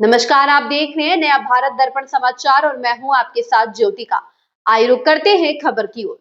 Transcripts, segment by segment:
नमस्कार, आप देख रहे हैं नया भारत दर्पण समाचार और मैं हूं आपके साथ ज्योतिका। आइए रुक करते हैं खबर की ओर।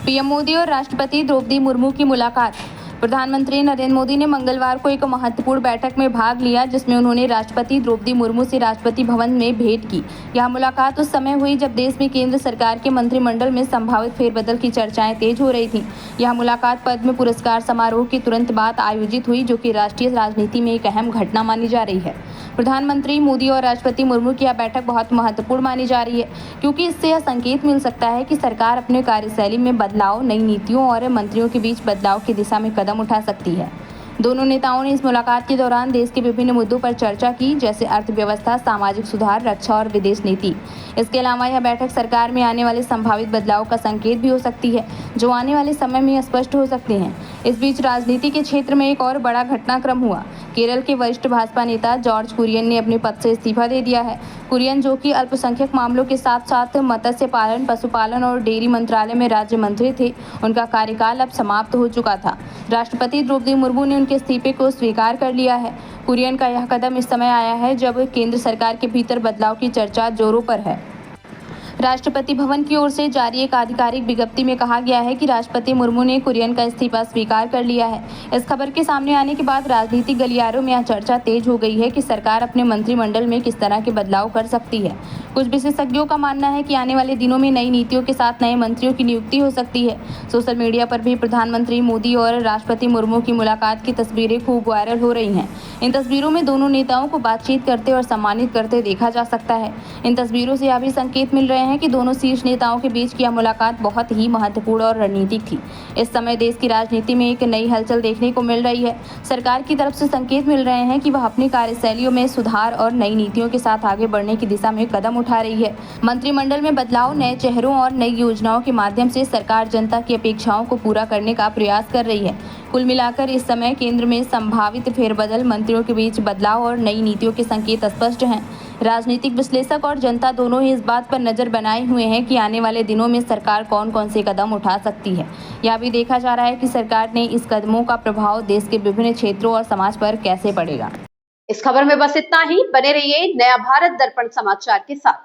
पीएम मोदी और राष्ट्रपति द्रौपदी मुर्मू की मुलाकात। प्रधानमंत्री नरेंद्र मोदी ने मंगलवार को एक महत्वपूर्ण बैठक में भाग लिया, जिसमें उन्होंने राष्ट्रपति द्रौपदी मुर्मू से राष्ट्रपति भवन में भेंट की। यह मुलाकात उस समय हुई जब देश में केंद्र सरकार के मंत्रिमंडल में संभावित फेरबदल की चर्चाएं तेज हो रही थीं। यह मुलाकात पद्म पुरस्कार समारोह के तुरंत बाद आयोजित हुई, जो कि राष्ट्रीय राजनीति में एक अहम घटना मानी जा रही है। प्रधानमंत्री मोदी और राष्ट्रपति मुर्मू की यह बैठक बहुत महत्वपूर्ण मानी जा रही है, क्योंकि इससे यह संकेत मिल सकता है कि सरकार अपने कार्यशैली में बदलाव, नई नीतियों और मंत्रियों के बीच बदलाव की दिशा में कदम उठा सकती है। दोनों नेताओं ने इस मुलाकात के दौरान देश के विभिन्न मुद्दों पर चर्चा की, जैसे अर्थव्यवस्था, सामाजिक सुधार, रक्षा और विदेश नीति। इसके अलावा यह बैठक सरकार में आने वाले संभावित बदलाव का संकेत भी हो सकती है, जो आने वाले समय में स्पष्ट हो सकते हैं। इस बीच राजनीति के क्षेत्र में एक और बड़ा घटनाक्रम हुआ। केरल के वरिष्ठ भाजपा नेता जॉर्ज कुरियन ने अपने पद से इस्तीफा दे दिया है। कुरियन, जो कि अल्पसंख्यक मामलों के साथ साथ मत्स्य पालन, पशुपालन और डेयरी मंत्रालय में राज्य मंत्री थे, उनका कार्यकाल अब समाप्त हो चुका था। राष्ट्रपति द्रौपदी मुर्मू ने उनके इस्तीफे को स्वीकार कर लिया है। कुरियन का यह कदम इस समय आया है जब केंद्र सरकार के भीतर बदलाव की चर्चा जोरों पर है। राष्ट्रपति भवन की ओर से जारी एक आधिकारिक विज्ञप्ति में कहा गया है कि राष्ट्रपति मुर्मू ने कुरियन का इस्तीफा स्वीकार कर लिया है। इस खबर के सामने आने के बाद राजनीतिक गलियारों में यह चर्चा तेज हो गई है कि सरकार अपने मंत्रिमंडल में किस तरह के बदलाव कर सकती है। कुछ विशेषज्ञों का मानना है कि आने वाले दिनों में नई नीतियों के साथ नए मंत्रियों की नियुक्ति हो सकती है। सोशल मीडिया पर भी प्रधानमंत्री मोदी और राष्ट्रपति मुर्मू की मुलाकात की तस्वीरें खूब वायरल हो रही हैं। इन तस्वीरों में दोनों नेताओं को बातचीत करते और सम्मानित करते देखा जा सकता है। इन तस्वीरों से यह भी संकेत मिल रहे हैं कि दोनों शीर्ष नेताओं के बीच की यह मुलाकात बहुत ही महत्वपूर्ण और रणनीतिक थी। इस समय देश की राजनीति में एक नई हलचल देखने को मिल रही है। सरकार की तरफ से संकेत मिल रहे हैं कि वह अपनी कार्यशैलियों में सुधार और नई नीतियों के साथ आगे बढ़ने की दिशा में कदम उठा रही है। मंत्रिमंडल में बदलाव, नए चेहरों और नई योजनाओं के माध्यम से सरकार जनता की अपेक्षाओं को पूरा करने का प्रयास कर रही है। कुल मिलाकर इस समय केंद्र में संभावित फेरबदल, मंत्रियों के बीच बदलाव और नई नीतियों के संकेत स्पष्ट हैं। राजनीतिक विश्लेषक और जनता दोनों ही इस बात पर नजर बनाए हुए हैं कि आने वाले दिनों में सरकार कौन कौन से कदम उठा सकती है। यह भी देखा जा रहा है कि सरकार ने इस कदमों का प्रभाव देश के विभिन्न क्षेत्रों और समाज पर कैसे पड़ेगा। इस खबर में बस इतना ही। बने रहिए नया भारत दर्पण समाचार के साथ।